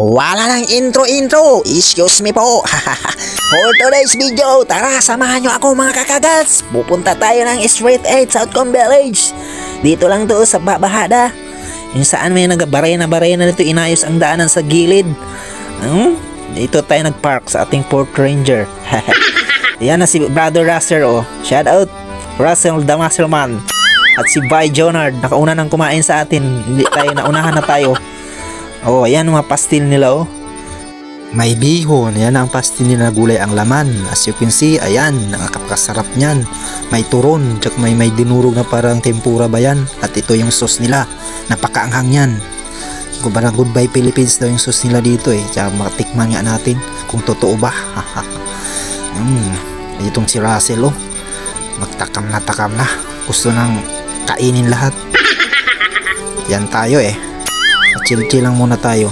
Wala nang intro. Excuse me po. For today's video, tara samahan nyo ako mga kakagats. Pupunta tayo ng Street 8 Southcombe Village. Dito lang to sa Babahada. Yung saan may nagbarena dito, inayos ang daanan sa gilid. Dito tayo nagpark sa ating Ford Ranger. Yan na si Brother Russell, oh. Shout out Russell the Masterman. At si By Jonard, nakauna nang kumain sa atin. Hindi tayo, naunahan na tayo. Oh, ayan mga pastil nila, oh. May bihon, yan ang pastil nila, gulay ang laman. As you can see, ayan, nakakasarap niyan. May turon, tsaka may dinurog na parang tempura ba yan. At ito yung sauce nila, napakaanghang yan. Parang Goodbye Philippines daw yung sauce nila dito eh. Tsaka matikman nga natin kung totoo ba. Itong si Russell, oh. Magtakam na. Gusto nang kainin lahat. Yan tayo eh. Chill lang muna tayo.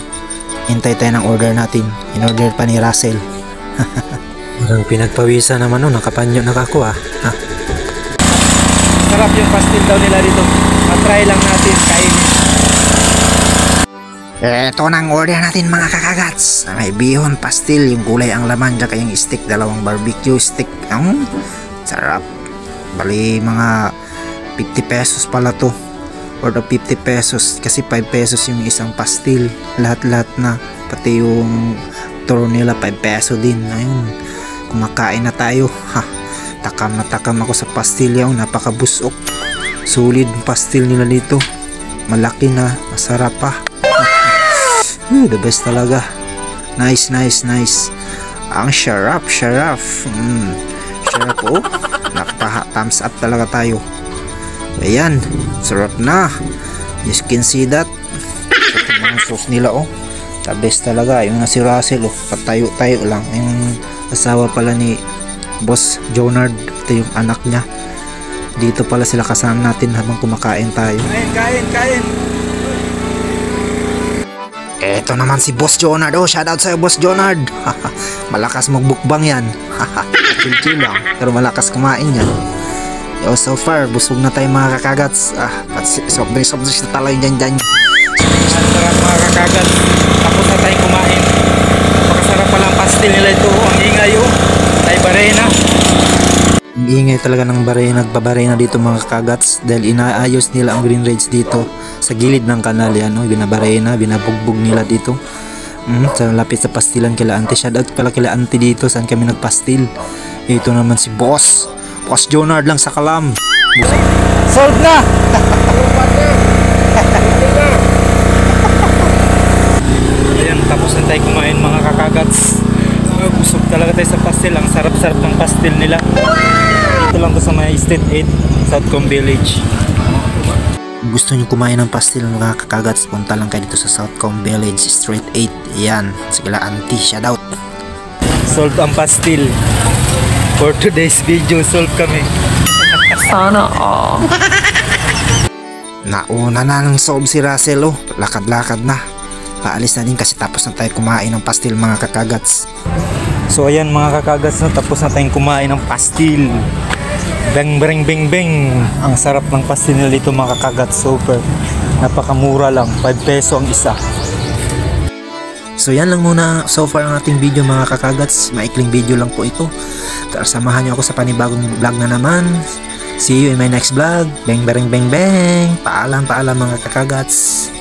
Hintay tayo ng order natin. In-order pa ni Russell. Parang pinagpawisan naman, no? Nakapanyo na ako, ah. Sarap yung pastil daw nila dito. Matry lang natin kainin. Ito nang order natin mga kakagats. May bihon, pastil, yung gulay ang laman, tsaka yung steak, dalawang barbecue steak. Sarap. Bali mga 50 pesos pala to. Or 50 pesos kasi 5 pesos yung isang pastil. Lahat na, pati yung turon nila 5 peso din. Ayun, kumakain na tayo. Takam ako sa pastil yan. Napakabusok. Solid pastil nila dito. Malaki na, masarap pa. The best talaga. Nice. Ang syarap. Syarap, oh. Thumbs up talaga tayo. Ayan, sarap na. You can see that. Ito mga sauce nila, oh. The best talaga. Yung na si Russell, oh. Patayo lang. Yung asawa pala ni Boss Jonard. Ito yung anak niya. Dito pala sila kasama natin habang kumakain tayo. Kain. Ito naman si Boss Jonard, oh. Shoutout sa'yo, Boss Jonard. Malakas magbukbang yan. Chill lang, pero malakas kumain yan. Yo, so far, busog na tayo mga kakagats. Soft drinks na talaga dyan. Sarap mga kakagats. Tapos na tayo kumain. Napakasarap palang pastil nila ito. Ang ingay, oh. Ay barena. Ang ingay talaga ng nagbabarena dito mga kakagats. Dahil inaayos nila ang green rage dito sa gilid ng kanal yan, oh. Binabarena, binabugbog nila dito. Sa lapit sa pastilan kila auntie. Shoutout pala kila auntie dito saan kami nagpastil. Ito naman si Boss Jonard lang sa kalam. Solved na! Ayan, tapos na tayo kumain mga kakagats. Busog talaga tayo sa pastil. Ang sarap-sarap ng pastil nila. Dito lang to sa may Street 8 Southcombe Village. Gusto nyo kumain ng pastil mga kakagats, punta lang kayo dito sa Southcombe Village Street 8. Yan, sigala auntie, shoutout. Solved ang pastil. For today's video, solve kami. Sana all. Nauna na ng solve si Russell, oh. Lakad na. Paalis na din kasi tapos na tayo kumain ng pastil mga kakagats. So ayan mga kakagats, no, tapos na tayong kumain ng pastil. Bang. Ang sarap ng pastil nila dito mga kakagats. Super. Napakamura lang. 5 peso ang isa. So yan lang muna so far ang ating video mga kakagats. Maikling video lang po ito. Tara, samahan nyo ako sa panibagong vlog na naman. See you in my next vlog. Bang. Paalam mga kakagats.